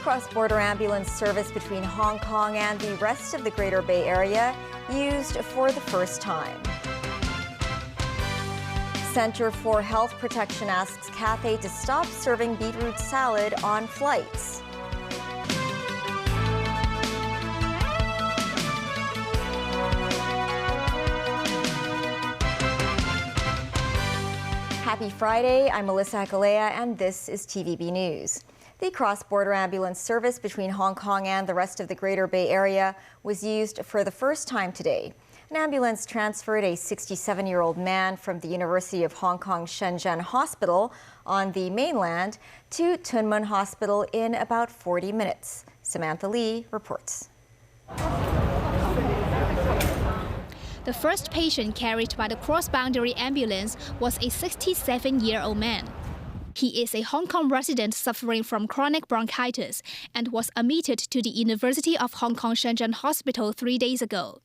Cross-border ambulance service between Hong Kong and the rest of the Greater Bay Area used for the first time. Center for Health Protection asks Cathay to stop serving beetroot salad on flights. Happy Friday, I'm Melissa Hekalea, and this is TVB News. The cross-border ambulance service between Hong Kong and the rest of the Greater Bay Area was used for the first time today. An ambulance transferred a 67-year-old man from the University of Hong Kong Shenzhen Hospital on the mainland to Tuen Mun Hospital in about 40 minutes. Samantha Lee reports. The first patient carried by the cross-boundary ambulance was a 67-year-old man. He is a Hong Kong resident suffering from chronic bronchitis and was admitted to the University of Hong Kong Shenzhen Hospital 3 days ago.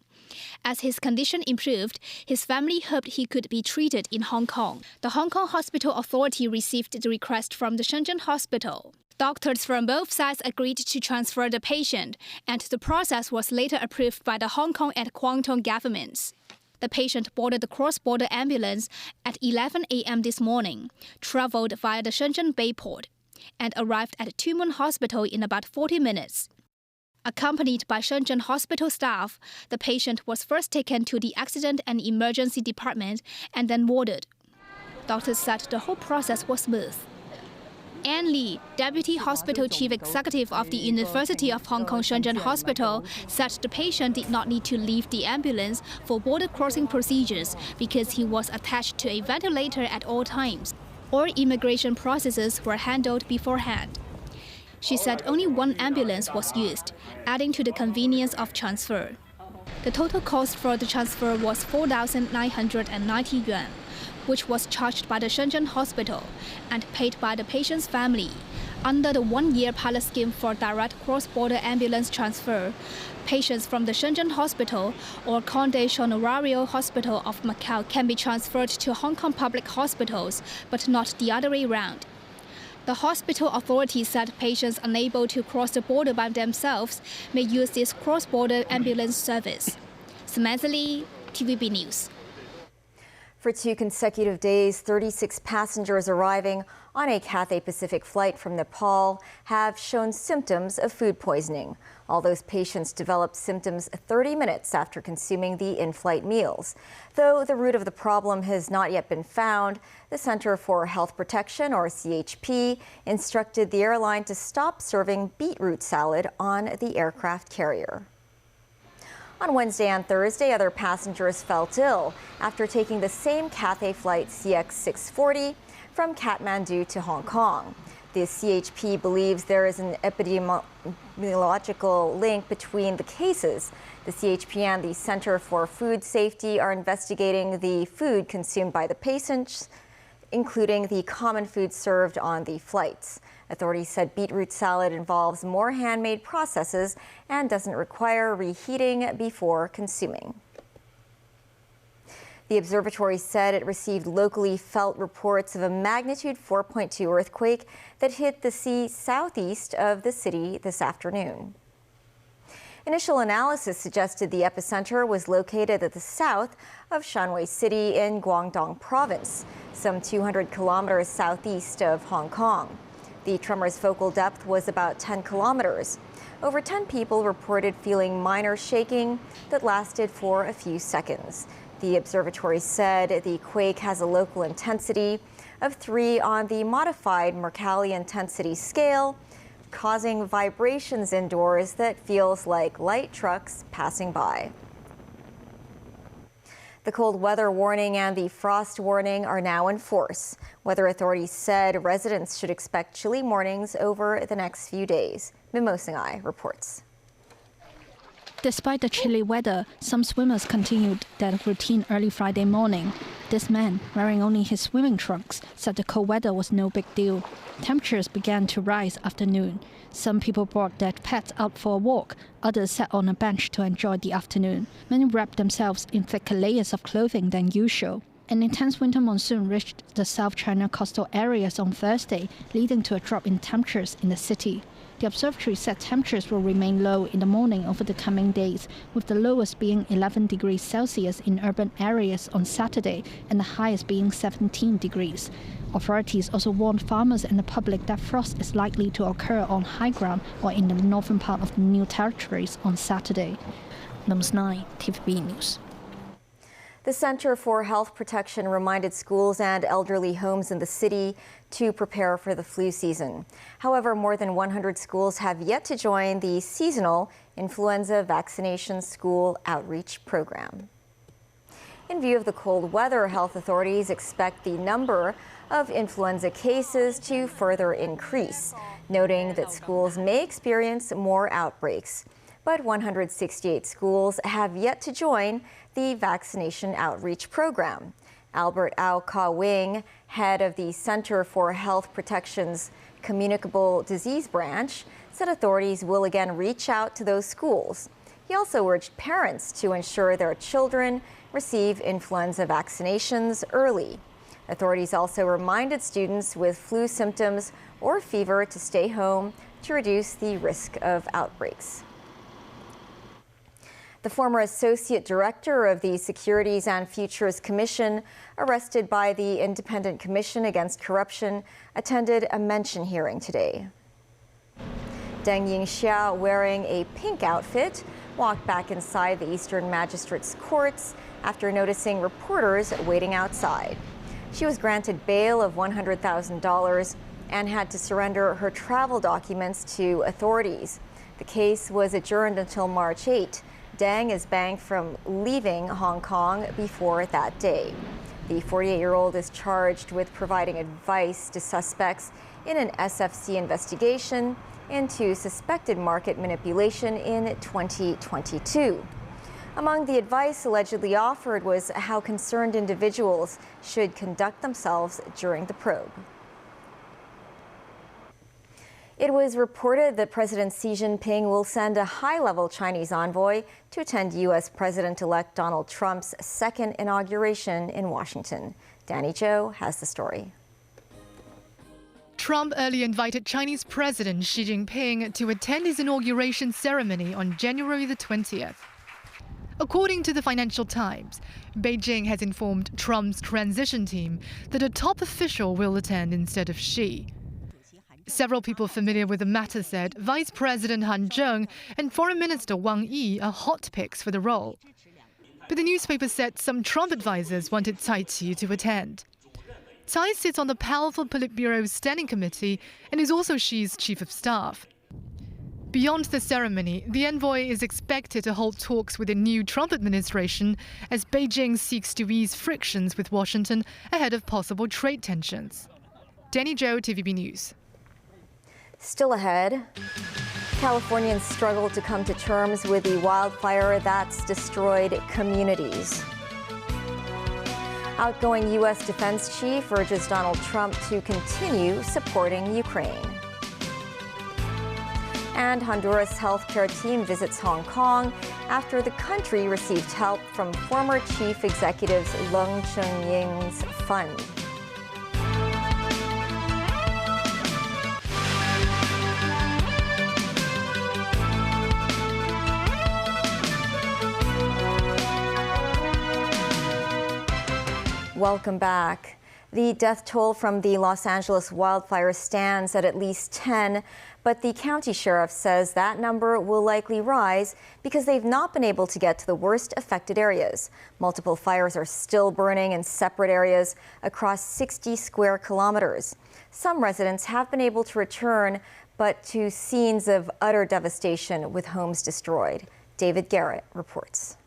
As his condition improved, his family hoped he could be treated in Hong Kong. The Hong Kong Hospital Authority received the request from the Shenzhen Hospital. Doctors from both sides agreed to transfer the patient, and the process was later approved by the Hong Kong and Guangdong governments. The patient boarded the cross-border ambulance at 11 a.m. this morning, traveled via the Shenzhen Bayport, and arrived at Tuen Mun Hospital in about 40 minutes. Accompanied by Shenzhen hospital staff, the patient was first taken to the Accident and Emergency Department and then warded. Doctors said the whole process was smooth. Anne Lee, Deputy Hospital Chief Executive of the University of Hong Kong Shenzhen Hospital, said the patient did not need to leave the ambulance for border crossing procedures because he was attached to a ventilator at all times. All immigration processes were handled beforehand. She said only one ambulance was used, adding to the convenience of transfer. The total cost for the transfer was 4,990 yuan. Which was charged by the Shenzhen Hospital and paid by the patient's family. Under the one-year pilot scheme for direct cross-border ambulance transfer, patients from the Shenzhen Hospital or Conde Honorario Hospital of Macau can be transferred to Hong Kong public hospitals, but not the other way around. The hospital authority said patients unable to cross the border by themselves may use this cross-border ambulance service. Samantha Lee, TVB News. For 2 consecutive days, 36 passengers arriving on a Cathay Pacific flight from Nepal have shown symptoms of food poisoning. All those patients developed symptoms 30 minutes after consuming the in-flight meals. Though the root of the problem has not yet been found, the Center for Health Protection, or CHP, instructed the airline to stop serving beetroot salad on the aircraft carrier. On Wednesday and Thursday, other passengers felt ill after taking the same Cathay flight CX-640 from Kathmandu to Hong Kong. The CHP believes there is an epidemiological link between the cases. The CHP and the Center for Food Safety are investigating the food consumed by the patients, including the common food served on the flights. Authorities said beetroot salad involves more handmade processes and doesn't require reheating before consuming. The observatory said it received locally felt reports of a magnitude 4.2 earthquake that hit the sea southeast of the city this afternoon. Initial analysis suggested the epicenter was located at the south of Shanwei City in Guangdong Province, some 200 kilometers southeast of Hong Kong. The tremor's focal depth was about 10 kilometers. Over 10 people reported feeling minor shaking that lasted for a few seconds. The observatory said the quake has a local intensity of 3 on the modified Mercalli intensity scale, causing vibrations indoors that feels like light trucks passing by. The cold weather warning and the frost warning are now in force. Weather authorities said residents should expect chilly mornings over the next few days. Mimo Singai reports. Despite the chilly weather, some swimmers continued their routine early Friday morning. This man, wearing only his swimming trunks, said the cold weather was no big deal. Temperatures began to rise after noon. Some people brought their pets out for a walk. Others sat on a bench to enjoy the afternoon. Many wrapped themselves in thicker layers of clothing than usual. An intense winter monsoon reached the South China coastal areas on Thursday, leading to a drop in temperatures in the city. The observatory said temperatures will remain low in the morning over the coming days, with the lowest being 11 degrees Celsius in urban areas on Saturday and the highest being 17 degrees. Authorities also warned farmers and the public that frost is likely to occur on high ground or in the northern part of the New Territories on Saturday. Numbers 9, TVB News. The Center for Health Protection reminded schools and elderly homes in the city to prepare for the flu season. However, more than 100 schools have yet to join the seasonal influenza vaccination school outreach program. In view of the cold weather, health authorities expect the number of influenza cases to further increase, noting that schools may experience more outbreaks. But 168 schools have yet to join the vaccination outreach program. Albert Au Ka Wing, head of the Center for Health Protection's Communicable Disease Branch, said authorities will again reach out to those schools. He also urged parents to ensure their children receive influenza vaccinations early. Authorities also reminded students with flu symptoms or fever to stay home to reduce the risk of outbreaks. The former associate director of the Securities and Futures Commission, arrested by the Independent Commission Against Corruption, attended a mention hearing today. Deng Yingxia, wearing a pink outfit, walked back inside the Eastern Magistrates' courts after noticing reporters waiting outside. She was granted bail of $100,000 and had to surrender her travel documents to authorities. The case was adjourned until March 8. Deng is banned from leaving Hong Kong before that day. The 48-year-old is charged with providing advice to suspects in an SFC investigation into suspected market manipulation in 2022. Among the advice allegedly offered was how concerned individuals should conduct themselves during the probe. It was reported that President Xi Jinping will send a high-level Chinese envoy to attend U.S. President-elect Donald Trump's second inauguration in Washington. Danny Zhou has the story. Trump earlier invited Chinese President Xi Jinping to attend his inauguration ceremony on January the 20th. According to the Financial Times, Beijing has informed Trump's transition team that a top official will attend instead of Xi. Several people familiar with the matter said Vice President Han Zheng and Foreign Minister Wang Yi are hot picks for the role. But the newspaper said some Trump advisors wanted Cai Qi to attend. Cai sits on the powerful Politburo Standing Committee and is also Xi's chief of staff. Beyond the ceremony, the envoy is expected to hold talks with the new Trump administration as Beijing seeks to ease frictions with Washington ahead of possible trade tensions. Danny Zhou, TVB News. Still ahead, Californians struggle to come to terms with the wildfire that's destroyed communities. Outgoing U.S. defense chief urges Donald Trump to continue supporting Ukraine. And Honduras healthcare team visits Hong Kong after the country received help from former chief executives Leung Chun-ying's fund. Welcome back. The death toll from the Los Angeles wildfire stands at least 10, but the county sheriff says that number will likely rise because they've not been able to get to the worst affected areas. Multiple fires are still burning in separate areas across 60 square kilometers. Some residents have been able to return, but to scenes of utter devastation with homes destroyed. David Garrett reports.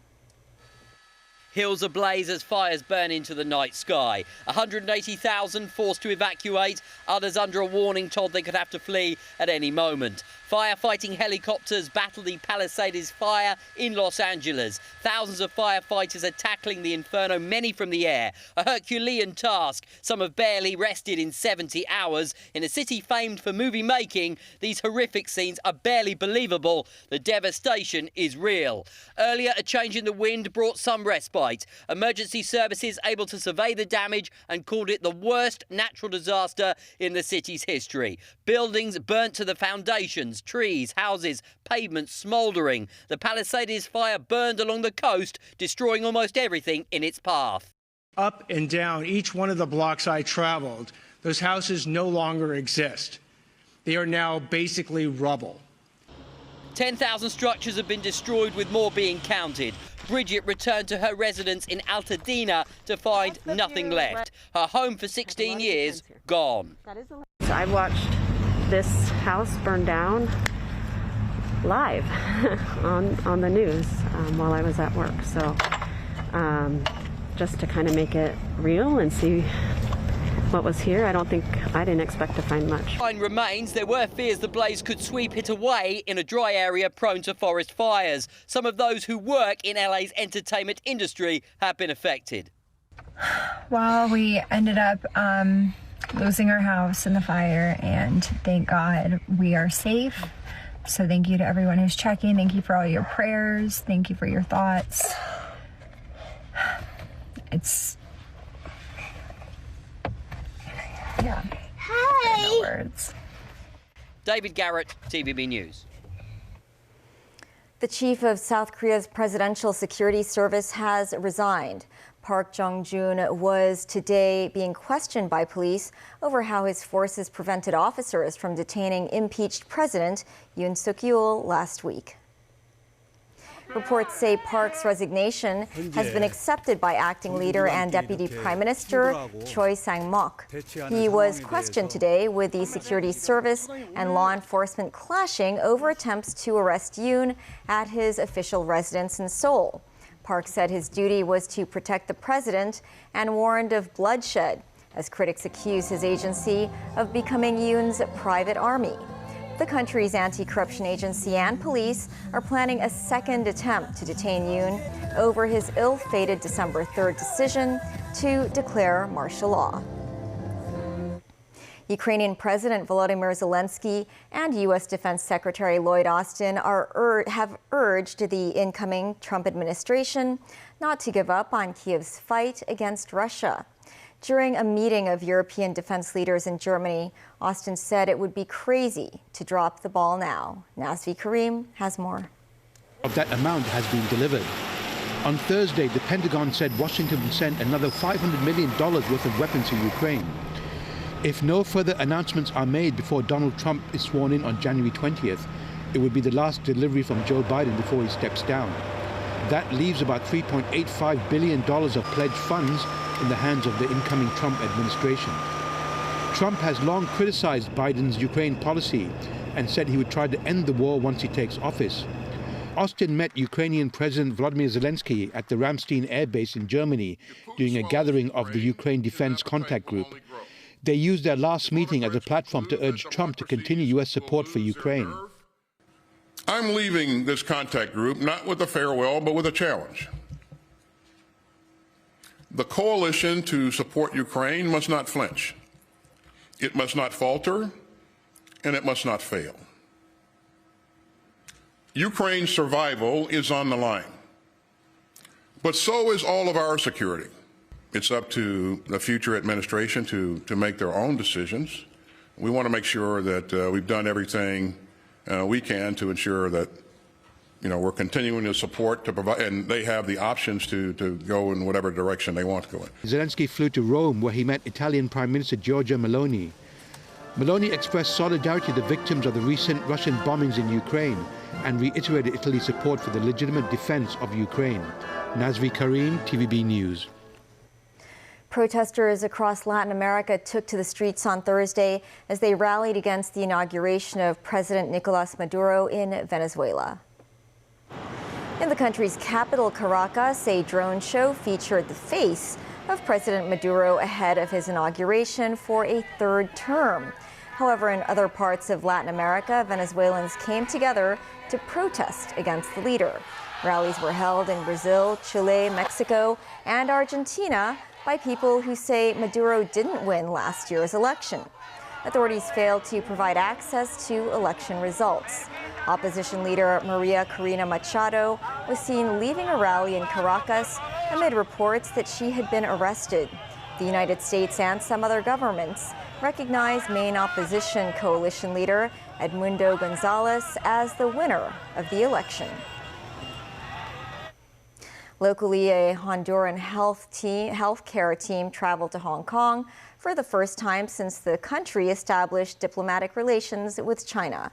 Hills ablaze as fires burn into the night sky. 180,000 forced to evacuate, others under a warning told they could have to flee at any moment. Firefighting helicopters battle the Palisades fire in Los Angeles. Thousands of firefighters are tackling the inferno, many from the air. A Herculean task. Some have barely rested in 70 hours. In a city famed for movie making, these horrific scenes are barely believable. The devastation is real. Earlier, a change in the wind brought some respite. frostbite. Emergency services able to survey the damage and called it the worst natural disaster in the city's history. Buildings burnt to the foundations, trees, houses, pavements smouldering. The Palisades fire burned along the coast, destroying almost everything in its path. Up and down each one of the blocks I traveled, those houses no longer exist. They are now basically rubble. 10,000 structures have been destroyed, with more being counted. Bridget returned to her residence in Altadena to find nothing left. Her home for 16 years gone. I watched this house burn down live on the news while I was at work. So just to kind of make it real and see what was here, I didn't expect to find much. Fine remains. There were fears the blaze could sweep it away in a dry area prone to forest fires. Some of those who work in LA's entertainment industry have been affected. Well, we ended up losing our house in the fire, and thank God we are safe. So thank you to everyone who's checking. Thank you for all your prayers. Thank you for your thoughts. Yeah. Hi. No words. David Garrett, TVB News. The chief of South Korea's Presidential Security Service has resigned. Park Jong-joon was today being questioned by police over how his forces prevented officers from detaining impeached President Yoon Suk-yeol last week. Reports say Park's resignation has been accepted by acting leader and Deputy Prime Minister Choi Sang-mok. He was questioned today, with the security service and law enforcement clashing over attempts to arrest Yoon at his official residence in Seoul. Park said his duty was to protect the president and warned of bloodshed, as critics accuse his agency of becoming Yoon's private army. The country's anti-corruption agency and police are planning a second attempt to detain Yoon over his ill-fated December 3rd decision to declare martial law. Ukrainian President Volodymyr Zelensky and U.S. Defense Secretary Lloyd Austin have urged the incoming Trump administration not to give up on Kiev's fight against Russia. During a meeting of European defense leaders in Germany, Austin said it would be crazy to drop the ball now. Nazvi Karim has more. Of that amount has been delivered. On Thursday, the Pentagon said Washington sent another $500 million worth of weapons to Ukraine. If no further announcements are made before Donald Trump is sworn in on January 20th, it would be the last delivery from Joe Biden before he steps down. That leaves about $3.85 billion of pledged funds in the hands of the incoming Trump administration. Trump has long criticized Biden's Ukraine policy and said he would try to end the war once he takes office. Austin met Ukrainian President Volodymyr Zelensky at the Ramstein Air Base in Germany during a gathering of the Ukraine Defense Contact Group. They used their last meeting as a platform to urge Trump to continue U.S. support for Ukraine. I'm leaving this contact group not with a farewell, but with a challenge. The coalition to support Ukraine must not flinch. It must not falter, and it must not fail. Ukraine's survival is on the line, but so is all of our security. It's up to the future administration to make their own decisions. We want to make sure that we've done everything we can to ensure that we're continuing to support, to provide, and they have the options to go in whatever direction they want to go in. Zelensky flew to Rome, where he met Italian Prime Minister Giorgia Meloni. Meloni expressed solidarity to the victims of the recent Russian bombings in Ukraine and reiterated Italy's support for the legitimate defense of Ukraine. Nazvi Karim, TVB News. Protesters across Latin America took to the streets on Thursday as they rallied against the inauguration of President Nicolas Maduro in Venezuela. In the country's capital, Caracas, a drone show featured the face of President Maduro ahead of his inauguration for a third term. However, in other parts of Latin America, Venezuelans came together to protest against the leader. Rallies were held in Brazil, Chile, Mexico, and Argentina by people who say Maduro didn't win last year's election. Authorities failed to provide access to election results. Opposition leader Maria Corina Machado was seen leaving a rally in Caracas amid reports that she had been arrested. The United States and some other governments recognize main opposition coalition leader Edmundo Gonzalez as the winner of the election. Locally, a Honduran healthcare team traveled to Hong Kong for the first time since the country established diplomatic relations with China.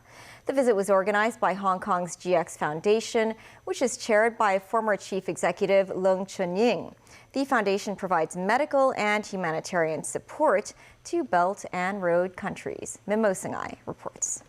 The visit was organized by Hong Kong's GX Foundation, which is chaired by former chief executive Leung Chun-ying. The foundation provides medical and humanitarian support to Belt and Road countries. Mimo Singai reports.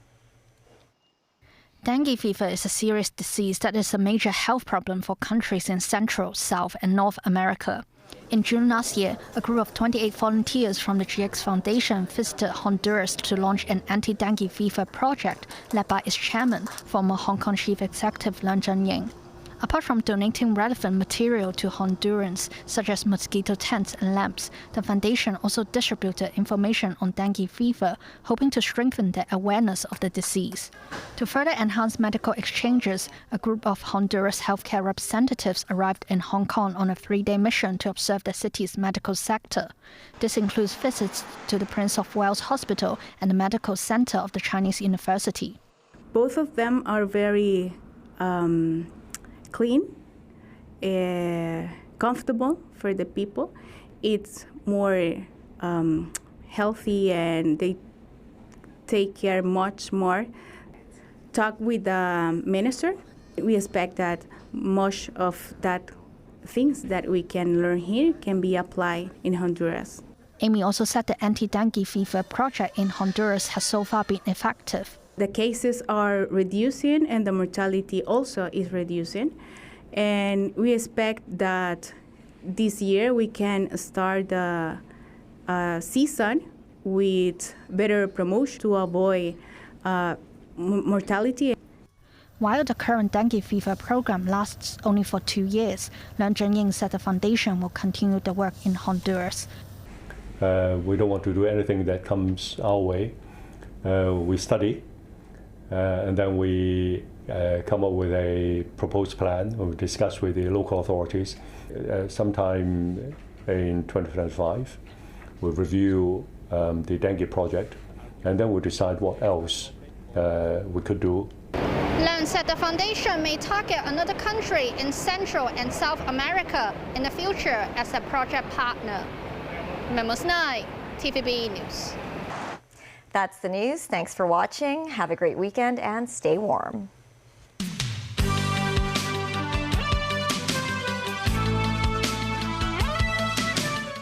Dengue fever is a serious disease that is a major health problem for countries in Central, South, and North America. In June last year, a group of 28 volunteers from the GX Foundation visited Honduras to launch an anti-dengue fever project led by its chairman, former Hong Kong chief executive Leung Chun-ying. Apart from donating relevant material to Hondurans, such as mosquito tents and lamps, the foundation also distributed information on dengue fever, hoping to strengthen the awareness of the disease. To further enhance medical exchanges, a group of Honduras healthcare representatives arrived in Hong Kong on a 3-day mission to observe the city's medical sector. This includes visits to the Prince of Wales Hospital and the Medical Center of the Chinese University. Both of them are very clean, comfortable for the people. It's more healthy and they take care much more. Talk with the minister. We expect that much of that things that we can learn here can be applied in Honduras. Amy also said the anti-dengue fever project in Honduras has so far been effective. The cases are reducing and the mortality also is reducing. And we expect that this year we can start the season with better promotion to avoid mortality. While the current dengue fever program lasts only for 2 years, Leung Chun-ying said the foundation will continue the work in Honduras. We don't want to do anything that comes our way. We study. And then we come up with a proposed plan, and we discuss with the local authorities. Sometime in 2025, we'll review the dengue project, and then we'll decide what else we could do. Leung said the foundation may target another country in Central and South America in the future as a project partner. Mimo Singai, TVB News. That's the news. Thanks for watching. Have a great weekend and stay warm.